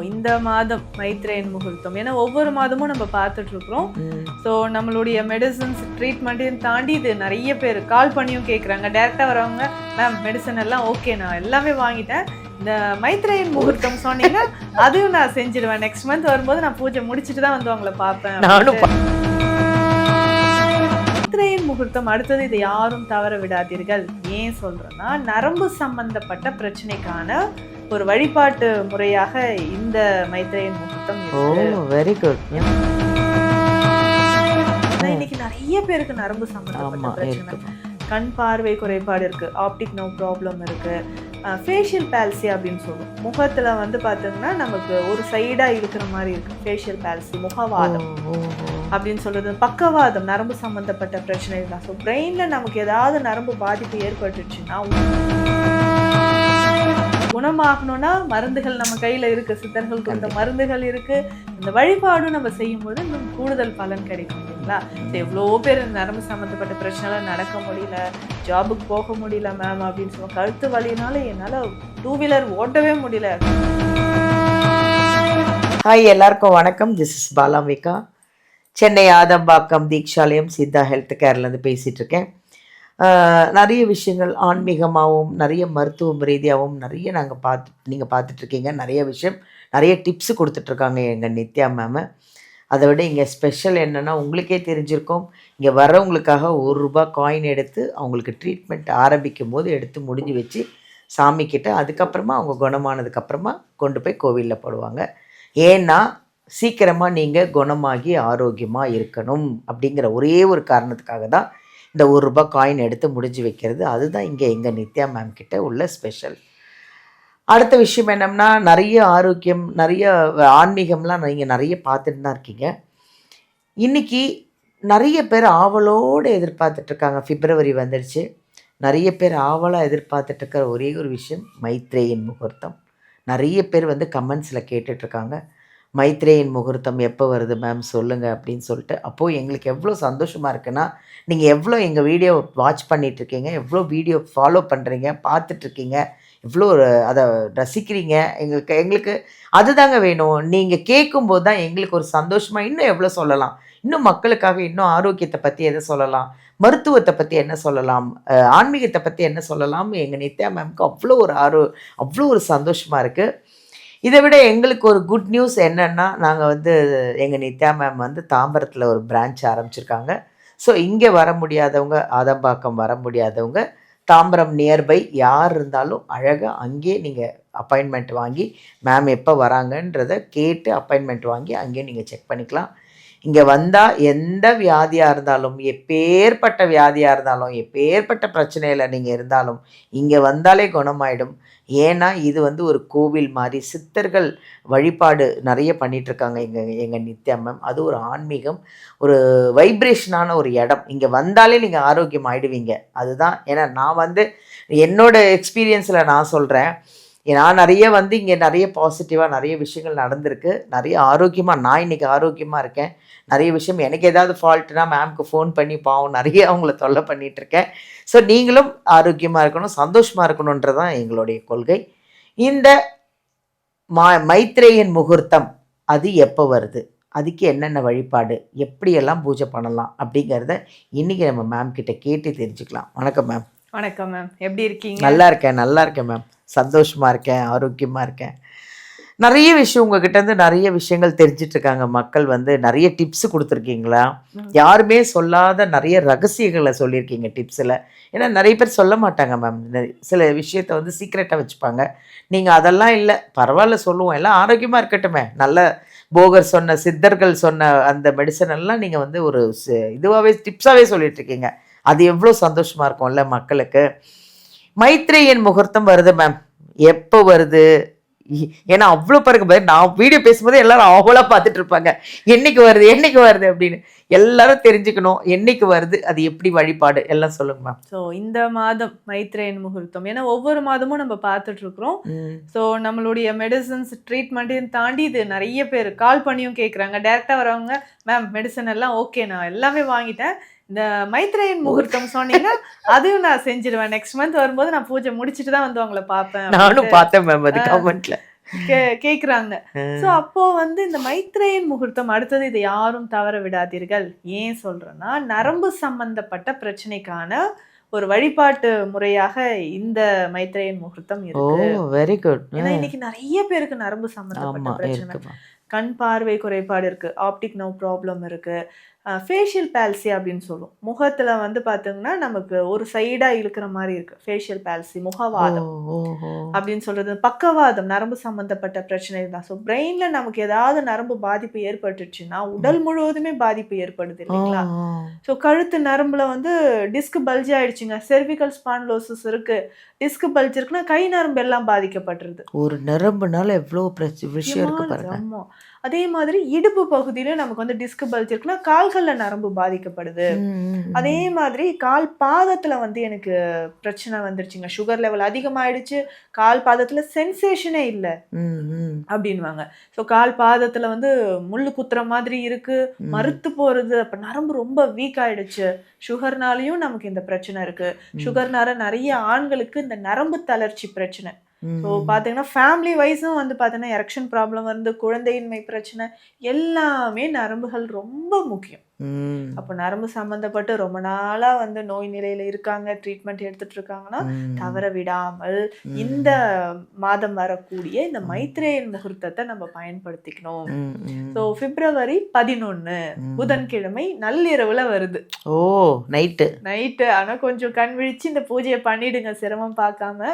இந்த மாதம் மைத்ரேயன் முகூர்த்தம் ஏன்னா ஒவ்வொரு மாதமும் நம்ம பார்த்துட்டு இருக்கிறோம். ஸோ நம்மளுடைய மெடிசன்ஸ் ட்ரீட்மெண்ட்டையும் தாண்டி இது நிறைய பேர் கால் பண்ணியும் கேட்குறாங்க. டேரெக்டாக வரவங்க மேம் மெடிசன் எல்லாம் ஓகே, நான் எல்லாமே வாங்கிட்டேன், இந்த மைத்ரேயன் முகூர்த்தம் சொன்னீங்கன்னா அதையும் நான் செஞ்சிடுவேன், நெக்ஸ்ட் மந்த் வரும்போது நான் பூஜை முடிச்சுட்டு தான் வந்து அவங்கள பார்ப்பேன். மைத்ரேயன் முகூர்த்தம் அடுத்தது இதை யாரும் தவற விடாதீர்கள். ஏன் சொல்றேன்னா, நரம்பு சம்பந்தப்பட்ட பிரச்சனைக்கான ஒரு வழிபாட்டு முறையாக இந்த மைத்ரேயன் முகூர்த்தம் இருக்கு. Very good. இன்னைக்கு நிறைய பேருக்கு நரம்பு சம்பந்தப்பட்ட பிரச்சனை, கண் பார்வை குறைபாடு இருக்கு, ஆப்டிக் நோ ப்ராப்ளம் இருக்கு, ஃபேஷியல் பால்சி அப்படின்னு சொல்லுவோம். முகத்துல வந்து பாத்தீங்கன்னா நமக்கு ஒரு சைடா இருக்கிற மாதிரி இருக்கு, ஃபேஷியல் பால்சி, முகவாதம் அப்படின்னு சொல்றது, பக்கவாதம், நரம்பு சம்பந்தப்பட்ட பிரச்சனை தான். ஸோ பிரெயின்ல நமக்கு ஏதாவது நரம்பு பாதிப்பு ஏற்பட்டுச்சுன்னா குணமாகணும்னா மருந்துகள் நம்ம கையில இருக்கு, சித்தர்கள் கொடுத்த மருந்துகள் இருக்கு. இந்த வழிபாடும் நம்ம செய்யும் போது இன்னும் கூடுதல் பலன் கிடைக்கும் இல்லைங்களா? எவ்வளோ பேர் நரம்பு சம்மந்தப்பட்ட பிரச்சனை நடக்க முடியல, ஜாபுக்கு போக முடியல மேம் அப்படின்னு சொல்லுவோம். கழுத்து வலினால என்னால 2 வீலர் ஓட்டவே முடியல. ஹாய், எல்லாருக்கும் வணக்கம். This is Balambika. Chennai Adambakkam Deekshalayam Siddha health கேர்லேருந்து பேசிகிட்டு இருக்கேன். நிறைய விஷயங்கள் ஆன்மீகமாகவும் நிறைய மருத்துவம் ரீதியாகவும் நிறைய நீங்கள் பார்த்துட்ருக்கீங்க. நிறைய விஷயம், நிறைய டிப்ஸு கொடுத்துட்ருக்காங்க எங்கள் நித்யா மேமு. அதை விட இங்கே ஸ்பெஷல் என்னென்னா, உங்களுக்கே தெரிஞ்சிருக்கோம், இங்கே வர்றவங்களுக்காக ₹1 காயின் எடுத்து அவங்களுக்கு ட்ரீட்மெண்ட் ஆரம்பிக்கும் போது எடுத்து முடிஞ்சு வச்சு சாமிக்கிட்ட, அதுக்கப்புறமா அவங்க குணமானதுக்கப்புறமா கொண்டு போய் கோவிலில் போடுவாங்க. ஏன்னா சீக்கிரமாக நீங்கள் குணமாகி ஆரோக்கியமாக இருக்கணும் அப்படிங்கிற ஒரே ஒரு காரணத்துக்காக தான் இந்த ₹1 காயின் எடுத்து முடிஞ்சு வைக்கிறது. அதுதான் இங்கே எங்கள் நித்யா மேம் கிட்ட உள்ள ஸ்பெஷல். அடுத்த விஷயம் என்னம்னா, நிறைய ஆரோக்கியம், நிறைய ஆன்மீகம்லாம் நீங்கள் நிறைய பார்த்துட்டு தான் இருக்கீங்க. இன்றைக்கி நிறைய பேர் ஆவலோடு எதிர்பார்த்துட்ருக்காங்க. பிப்ரவரி வந்துடுச்சு. நிறைய பேர் ஆவலாக எதிர்பார்த்துட்ருக்கிற ஒரே ஒரு விஷயம் மைத்ரேயன் முகூர்த்தம். நிறைய பேர் வந்து கமெண்ட்ஸில் கேட்டுட்ருக்காங்க, மைத்ரேயன் முகூர்த்தம் எப்போ வருது மேம் சொல்லுங்கள் அப்படின்னு சொல்லிட்டு. அப்போது எங்களுக்கு எவ்வளோ சந்தோஷமாக இருக்குன்னா, நீங்கள் எவ்வளோ எங்கள் வீடியோ வாட்ச் பண்ணிகிட்ருக்கீங்க, எவ்வளோ வீடியோ ஃபாலோ பண்ணுறீங்க, பார்த்துட்ருக்கீங்க, எவ்வளோ அதை ரசிக்கிறீங்க. எங்களுக்கு அதுதாங்க வேணும். நீங்கள் கேட்கும்போது தான் எங்களுக்கு ஒரு சந்தோஷமாக, இன்னும் எவ்வளோ சொல்லலாம், இன்னும் மக்களுக்காக இன்னும் ஆரோக்கியத்தை பற்றி எதை சொல்லலாம், மருத்துவத்தை பற்றி என்ன சொல்லலாம், ஆன்மீகத்தை பற்றி என்ன சொல்லலாம், எங்கள் நித்யா மேம்க்கு அவ்வளோ ஒரு சந்தோஷமாக இருக்குது. இதை விட எங்களுக்கு ஒரு குட் நியூஸ் என்னென்னா, நாங்கள் வந்து எங்கள் நித்யா மேம் வந்து தாம்பரத்தில் ஒரு பிரான்ச் ஆரம்பிச்சிருக்காங்க. ஸோ இங்கே வர முடியாதவங்க, ஆதம்பாக்கம் வர முடியாதவங்க, தாம்பரம் நியர்பை யார் இருந்தாலும் அழகாக அங்கேயே நீங்கள் அப்பாயின்மெண்ட் வாங்கி, மேம் எப்போ வராங்கன்றதை கேட்டு அப்பாயின்மெண்ட் வாங்கி அங்கேயே நீங்கள் செக் பண்ணிக்கலாம். இங்கே வந்தால் எந்த வியாதியாக இருந்தாலும், எப்பேற்பட்ட வியாதியாக இருந்தாலும், எப்பேற்பட்ட பிரச்சனையில் நீங்கள் இருந்தாலும் இங்கே வந்தாலே குணமாயிடும். ஏன்னா இது வந்து ஒரு கோவில் மாதிரி, சித்தர்கள் வழிபாடு நிறைய பண்ணிகிட்ருக்காங்க எங்கள் நித்யா மேம். அது ஒரு ஆன்மீகம், ஒரு வைப்ரேஷனான ஒரு இடம். இங்கே வந்தாலே நீங்கள் ஆரோக்கியம் ஆகிடுவீங்க. அதுதான். ஏன்னா நான் வந்து என்னோடய எக்ஸ்பீரியன்ஸில் நான் சொல்கிறேன், நான் நிறைய வந்து இங்கே நிறைய பாசிட்டிவாக நிறைய விஷயங்கள் நடந்திருக்கு. நிறைய ஆரோக்கியமாக நான் இன்றைக்கி ஆரோக்கியமாக இருக்கேன். நிறைய விஷயம் எனக்கு ஏதாவது ஃபால்ட்டுனா மேம்க்கு ஃபோன் பண்ணி பாவம் நிறைய அவங்கள தொல்லை பண்ணிகிட்ருக்கேன். ஸோ நீங்களும் ஆரோக்கியமாக இருக்கணும், சந்தோஷமாக இருக்கணுன்றதான் எங்களுடைய கொள்கை. இந்த மைத்ரேயன் முகூர்த்தம் அது எப்போ வருது, அதுக்கு என்னென்ன வழிபாடு, எப்படியெல்லாம் பூஜை பண்ணலாம் அப்படிங்கிறத இன்றைக்கி நம்ம மேம் கிட்ட கேட்டு தெரிஞ்சுக்கலாம். வணக்கம் மேம். வணக்கம் மேம், எப்படி இருக்கீங்க? நல்லா இருக்கேன் மேம், சந்தோஷமாக இருக்கேன், ஆரோக்கியமாக இருக்கேன். நிறைய விஷயம் உங்ககிட்ட நிறைய விஷயங்கள் தெரிஞ்சிட்ருக்காங்க மக்கள். வந்து நிறைய டிப்ஸு கொடுத்துருக்கீங்களா, யாருமே சொல்லாத நிறைய ரகசியங்களை சொல்லியிருக்கீங்க டிப்ஸில். ஏன்னா நிறைய பேர் சொல்ல மாட்டாங்க மேம், சில விஷயத்தை வந்து சீக்ரெட்டாக வச்சுப்பாங்க. நீங்கள் அதெல்லாம் இல்லை, பரவாயில்ல சொல்லுவோம், எல்லாம் ஆரோக்கியமாக இருக்கட்டுமே. நல்ல போகர் சொன்ன, சித்தர்கள் சொன்ன அந்த மெடிசன் எல்லாம் நீங்கள் வந்து ஒரு இதுவாகவே டிப்ஸாகவே சொல்லிகிட்ருக்கீங்க. அது எவ்வளோ சந்தோஷமாக இருக்கும்ல மக்களுக்கு. மைத்ரேயன் முகூர்த்தம் வருது மேம், எப்போ வருது? ஏன்னா அவ்வளோ பாருங்க, நான் வீடியோ பேசும்போது எல்லாரும் அவ்வளோ பார்த்துட்டு இருப்பாங்க, என்னைக்கு வருது அப்படின்னு. எல்லாரும் தெரிஞ்சுக்கணும் என்னைக்கு வருது, அது எப்படி வழிபாடு எல்லாம் சொல்லுங்க மேம். ஸோ இந்த மாதம் மைத்ரேயன் முகூர்த்தம் ஏன்னா ஒவ்வொரு மாதமும் நம்ம பார்த்துட்டு இருக்கிறோம். ஸோ நம்மளுடைய மெடிசன்ஸ் ட்ரீட்மெண்ட்டையும் தாண்டி இது நிறைய பேர் கால் பண்ணியும் கேட்குறாங்க. டேரெக்டாக வரவங்க மேம் மெடிசன் எல்லாம் ஓகே, நான் எல்லாமே வாங்கிட்டேன், இந்த மைத்ரேயன் முகூர்த்தம் சொன்னீங்கன்னா அதையும் நான் செஞ்சிடுவேன், நெக்ஸ்ட் மந்த் வரும்போது நான் பூஜை முடிச்சுட்டு தான் வந்து அவங்கள பார்ப்பேன். நானும் பார்த்தேன் மேம் அது கமெண்ட்ல. கேக்குறாங்க. சோ அப்போ வந்து இந்த மைத்ரேயன் முகூர்த்தம் அடுத்தது இதை யாரும் தவற விடாதீர்கள். ஏன் சொல்றேன்னா, நரம்பு சம்பந்தப்பட்ட பிரச்சனைக்கான ஒரு வழிபாட்டு முறையாக இந்த மைத்ரேயன் முகூர்த்தம் ஓ! இருக்கு. Very good. ஏன்னா இன்னைக்கு நிறைய பேருக்கு நரம்பு சம்பந்தப்பட்ட ஆமா பிரச்சனை. இருக்குமா. கண் பார்வை குறைபாடு இருக்கு, ஆப்டிக் நர்வ் ப்ராப்ளம் இருக்கு, ஃபேஷியல் பால்சி அப்படின்னு சொல்லுவோம். முகத்துல வந்து பாத்தீங்கன்னா நமக்கு ஒரு சைடா இழுக்கிற மாதிரி இருக்கு. ஃபேஷியல் பால்சி, ஓ! முகவாதம் ஓஹோ! அப்படின்னு சொல்றது. பக்கவாதம் நரம்பு சம்பந்தப்பட்ட பிரச்சனை தான். ஸோ பிரெயின்ல நமக்கு ஏதாவது நரம்பு பாதிப்பு ஏற்பட்டுச்சுன்னா உடல் முழுவதுமே பாதிப்பு ஏற்படுது ஓ! இல்லைங்களா? ஸோ கழுத்து நரம்புல வந்து டிஸ்க் பல்ஜ் ஆயிடுச்சுங்க, செர்விக்கல் ஸ்பான்லோசிஸ் இருக்கு, டிஸ்க் பல்ஜ் இருக்குன்னா கை நரம்பு எல்லாம் பாதிக்கப்பட்டுருது. ஒரு நரம்புனால எவ்வளோ விஷயம் இருக்கு முக்கியமானது. பாருங்க. ஆமா. அதே மாதிரி இடுப்பு பகுதியில நமக்கு வந்து டிஸ்க் பல்ஜ் இருக்குன்னா கால்கள்ல நரம்பு பாதிக்கப்படுது. அதே ம். மாதிரி கால் பாதத்துல வந்து எனக்கு பிரச்சனை வந்துருச்சுங்க. சுகர் லெவல் அதிகமாயிடுச்சு. கால் பாதத்துல சென்சேஷனே இல்ல ம். ம். அப்படின்னுவாங்க. ஸோ கால் பாதத்துல வந்து முள்ளு குத்துற மாதிரி இருக்கு, ம். மறுத்து போறது. அப்ப நரம்பு ரொம்ப வீக் ஆயிடுச்சு. சுகர்னாலயும் நமக்கு இந்த பிரச்சனை இருக்கு. ம். சுகர்னால நிறைய ஆண்களுக்கு இந்த நரம்பு தளர்ச்சி பிரச்சனை. ஸோ ம். பார்த்தீங்கன்னா, ஃபேமிலி வைஸும் வந்து பார்த்தீங்கன்னா, எரெக்ஷன் ப்ராப்ளம் வந்து குழந்தையின்மை பிரச்சனை எல்லாமே நரம்புகள் ரொம்ப முக்கியம். ம். அப்போ நரம்பு சம்மந்தப்பட்டு ரொம்ப நாளா வந்து நோய் நிலையில இருக்காங்க, ட்ரீட்மெண்ட் எடுத்துட்டு இருக்காங்கன்னா, ம். தவற விடாமல் ம். இந்த மாதம் வரக்கூடிய இந்த மைத்ரேயன் முகூர்த்தத்தை நம்ம பயன்படுத்திக்கணும். ம். ம். ஸோ பிப்ரவரி 11 ம். புதன்கிழமை நள்ளிரவுல வருது. ஓ! நைட்டு. நைட்டு. ஆனா கொஞ்சம் கண் விழிச்சு இந்த பூஜைய பண்ணிடுங்க சிரமம் பார்க்காம.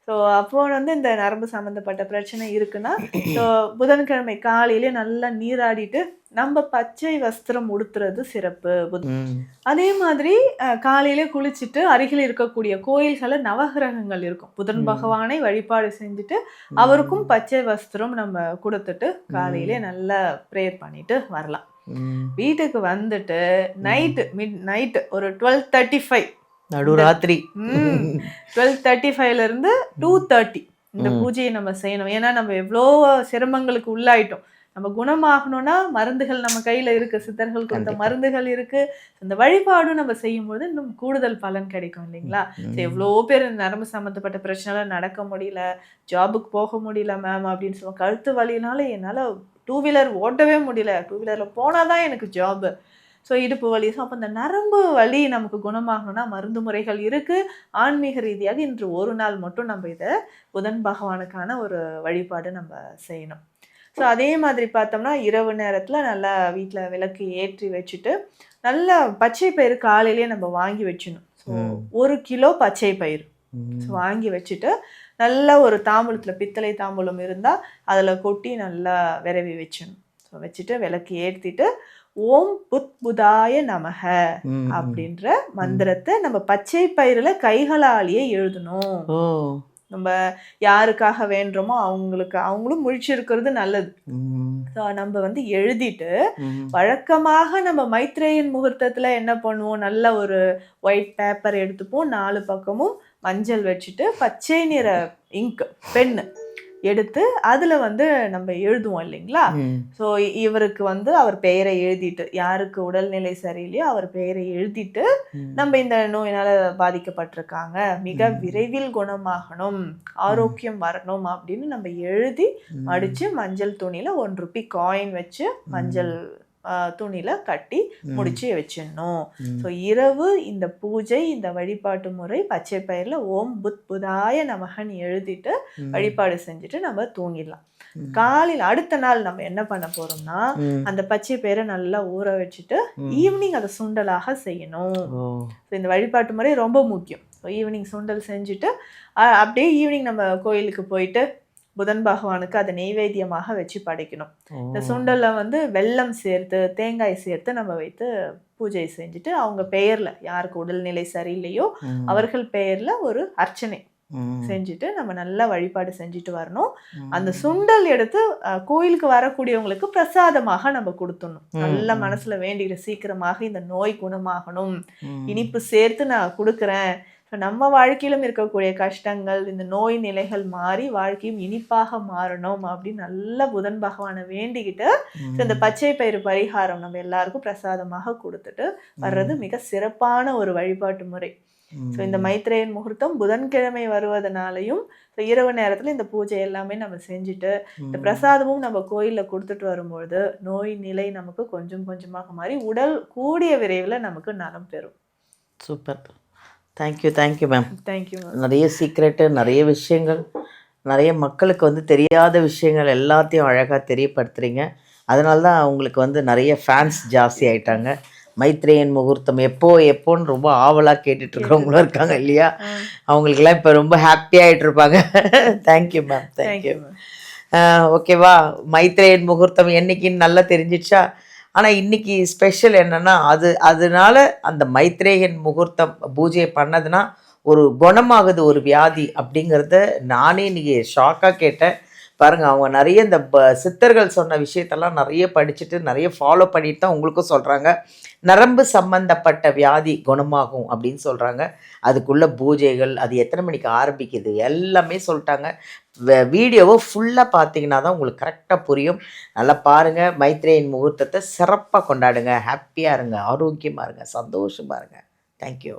ஸோ அப்போ வந்து இந்த நரம்பு சம்மந்தப்பட்ட பிரச்சனை இருக்குன்னா, ஸோ புதன்கிழமை காலையிலே நல்லா நீராடிட்டு, நம்ம பச்சை வஸ்திரம் உடுத்துறது சிறப்பு. ம். அதே மாதிரி காலையிலே குளிச்சுட்டு அருகில் இருக்கக்கூடிய கோயில்கள்ல நவகிரகங்கள் இருக்கும். புதன் பகவானை வழிபாடு செஞ்சுட்டு, அவருக்கும் பச்சை வஸ்திரம் நம்ம குடுத்துட்டு, காலையிலே நல்லா ப்ரேயர் பண்ணிட்டு வரலாம். ம். வீட்டுக்கு வந்துட்டு மிட் நைட் ஒரு 12:35 நடுராத்திரி. 12:35ல இருந்து 2:30 இந்த பூஜையை நம்ம செய்யணும். ஏன்னா நம்ம எவ்வளோ சிரமங்களுக்கு உள்ளாயிட்டோம். நம்ம குணமாகணும்னா மருந்துகள் நம்ம கையில இருக்கு. சித்தர்கள் கொடுத்த கண்டிப்பா. மருந்துகள் இருக்கு. இந்த வழிபாடும் நம்ம செய்யும்போது இன்னும் கூடுதல் பலன் கிடைக்கும் இல்லைங்களா? எவ்வளோ பேர் இந்த நரம்பு சம்மந்தப்பட்ட பிரச்சனைல நடக்க முடியல, ஜாபுக்கு போக முடியல மேம் அப்படின்னு சொல்லுவாங்க. கழுத்து வலினால என்னால 2 வீலர் ஓட்டவே முடியல. 2 வீலர்ல போனா தான் எனக்கு ஜாபு. ஸோ இடுப்பு வலி. ஸோ அப்போ இந்த நரம்பு வலி நமக்கு குணமாகணும்னா மருந்து முறைகள் இருக்கு. ஆன்மீக ரீதியாக இன்று ஒரு நாள் மட்டும் நம்ம இதை புதன் பகவானுக்கான ஒரு வழிபாடு நம்ம செய்யணும். ஸோ அதே மாதிரி பார்த்தோம்னா இரவு நேரத்தில் நல்லா வீட்டில் விளக்கு ஏற்றி வச்சுட்டு நல்லா பச்சை பயிறு காலையிலேயே நம்ம வாங்கி வச்சிடணும். ஸோ 1 கிலோ பச்சை பயிறு ஸோ வாங்கி வச்சுட்டு நல்லா ஒரு தாம்பூலத்தில் பித்தளை தாம்பூலம் இருந்தால் அதில் கொட்டி நல்லா விரவி வச்சிடணும். ஸோ வச்சுட்டு விளக்கு ஏற்றிட்டு ஓம் புத் புதாய நமக அப்படின்ற மந்திரத்தை நம்ம பச்சை பயிரில் கைகளாலேயே எழுதணும். நம்ம யாருக்காக வேண்டுமோ அவங்களும் முழிச்சிருக்கிறது நல்லது. ஸோ நம்ம வந்து எழுதிட்டு வழக்கமாக நம்ம மைத்ரேயன் முகூர்த்தத்தில் என்ன பண்ணுவோம், நல்ல ஒரு ஒயிட் பேப்பர் எடுத்துப்போம், 4 பக்கமும் மஞ்சள் வச்சுட்டு பச்சை நிற இங்க் பென்னு எடுத்து அதில் வந்து நம்ம எழுதுவோம் இல்லைங்களா? ஸோ இவருக்கு வந்து அவர் பெயரை எழுதிட்டு, யாருக்கு உடல்நிலை சரியில்லையோ அவர் பெயரை எழுதிட்டு, நம்ம இந்த நோயினால் பாதிக்கப்பட்டிருக்காங்க, மிக விரைவில் குணமாகணும், ஆரோக்கியம் வரணும் அப்படின்னு நம்ம எழுதி மடித்து மஞ்சள் துணியில் 1 ரூபி காயின் வச்சு மஞ்சள் துணியில கட்டி முடிச்சு வச்சிடணும். ஸோ இரவு இந்த பூஜை இந்த வழிபாட்டு முறை பச்சை பயிரில் ஓம் புத் புதாய நமகன் எழுதிட்டு வழிபாடு செஞ்சுட்டு நம்ம தூங்கிடலாம். காலையில் அடுத்த நாள் நம்ம என்ன பண்ண போறோம்னா அந்த பச்சை பயிரை நல்லா ஊற வச்சுட்டு ஈவினிங் அதை சுண்டலாக செய்யணும். ஸோ இந்த வழிபாட்டு முறை ரொம்ப முக்கியம். ஸோ ஈவினிங் சுண்டல் செஞ்சுட்டு அப்படியே ஈவினிங் நம்ம கோயிலுக்கு போயிட்டு புதன் பகவானுக்கு அதை நெய்வேத்தியமாக வச்சு படைக்கணும். இந்த சுண்டல்ல வந்து வெல்லம் சேர்த்து தேங்காய் சேர்த்து நம்ம வைத்து பூஜை செஞ்சுட்டு அவங்க பெயர்ல யாருக்கு உடல்நிலை சரியில்லையோ அவர்கள் பெயர்ல ஒரு அர்ச்சனை செஞ்சுட்டு நம்ம நல்லா வழிபாடு செஞ்சுட்டு வரணும். அந்த சுண்டல் எடுத்து கோயிலுக்கு வரக்கூடியவங்களுக்கு பிரசாதமாக நம்ம கொடுத்துடணும். நல்ல மனசுல வேண்டிக்கிற சீக்கிரமாக இந்த நோய் குணமாகணும், இனிப்பு சேர்த்து நான் கொடுக்குறேன், நம்ம வாழ்க்கையிலும் இருக்கக்கூடிய கஷ்டங்கள் இந்த நோய் நிலைகள் மாறி வாழ்க்கையும் இனிப்பாக மாறணும் அப்படின்னு நல்ல புதன் பகவானை வேண்டிக்கிட்டு இந்த பச்சை பயிறு பரிகாரம் நம்ம எல்லாருக்கும் பிரசாதமாக கொடுத்துட்டு வர்றது மிக சிறப்பான ஒரு வழிபாட்டு முறை. ஸோ இந்த மைத்ரேயன் முகூர்த்தம் புதன்கிழமை வருவதனாலையும் ஸோ இரவு நேரத்தில் இந்த பூஜை எல்லாமே நம்ம செஞ்சுட்டு இந்த பிரசாதமும் நம்ம கோயிலில் கொடுத்துட்டு வரும்பொழுது நோய் நிலை நமக்கு கொஞ்சம் கொஞ்சமாக மாறி உடல் கூடிய விரைவில் நமக்கு நலம் பெறும். Super. Thank you ma'am. Thank you ma'am. நிறைய சீக்ரெட்டு, நிறைய விஷயங்கள், நிறைய மக்களுக்கு வந்து தெரியாத விஷயங்கள் எல்லாத்தையும் அழகாக தெரியப்படுத்துகிறீங்க. அதனால தான் உங்களுக்கு வந்து நிறைய ஃபேன்ஸ் ஜாஸ்தி ஆயிட்டாங்க. மைத்ரேயன் முகூர்த்தம் எப்போன்னு ரொம்ப ஆவலாக கேட்டுட்ருக்கிறவங்களும் இருக்காங்க இல்லையா? அவங்களுக்கெல்லாம் இப்போ ரொம்ப ஹாப்பியாகிட்டு இருப்பாங்க. Thank you ma'am. தேங்க்யூ. ஓகேவா? மைத்ரேயன் முகூர்த்தம் என்னைக்குன்னு நல்லா தெரிஞ்சிடுச்சா? ஆனால் இன்றைக்கி ஸ்பெஷல் என்னென்னா அதனால அந்த மைத்ரேயன் முகூர்த்தம் பூஜையை பண்ணதுன்னா ஒரு குணமாகுது ஒரு வியாதி அப்படிங்கிறத நானே இன்றைக்கி ஷாக்காக கேட்டேன். பாருங்கள், அவங்க நிறைய இந்த சித்தர்கள் சொன்ன விஷயத்தெல்லாம் நிறைய படிச்சுட்டு நிறைய ஃபாலோ பண்ணிட்டு தான் உங்களுக்கும் சொல்கிறாங்க. நரம்பு சம்பந்தப்பட்ட வியாதி குணமாகும் அப்படின்னு சொல்கிறாங்க. அதுக்குள்ள பூஜைகள், அது எத்தனை மணிக்கு ஆரம்பிக்குது எல்லாமே சொல்லிட்டாங்க. வீடியோவை ஃபுல்லாக பார்த்தீங்கன்னா தான் உங்களுக்கு கரெக்டாக புரியும். நல்லா பாருங்கள். மைத்ரேயன் முகூர்த்தத்தை சிறப்பாக கொண்டாடுங்க. ஹாப்பியாக இருங்க, ஆரோக்கியமாக இருங்க, சந்தோஷமாக இருங்க. தேங்க்யூ.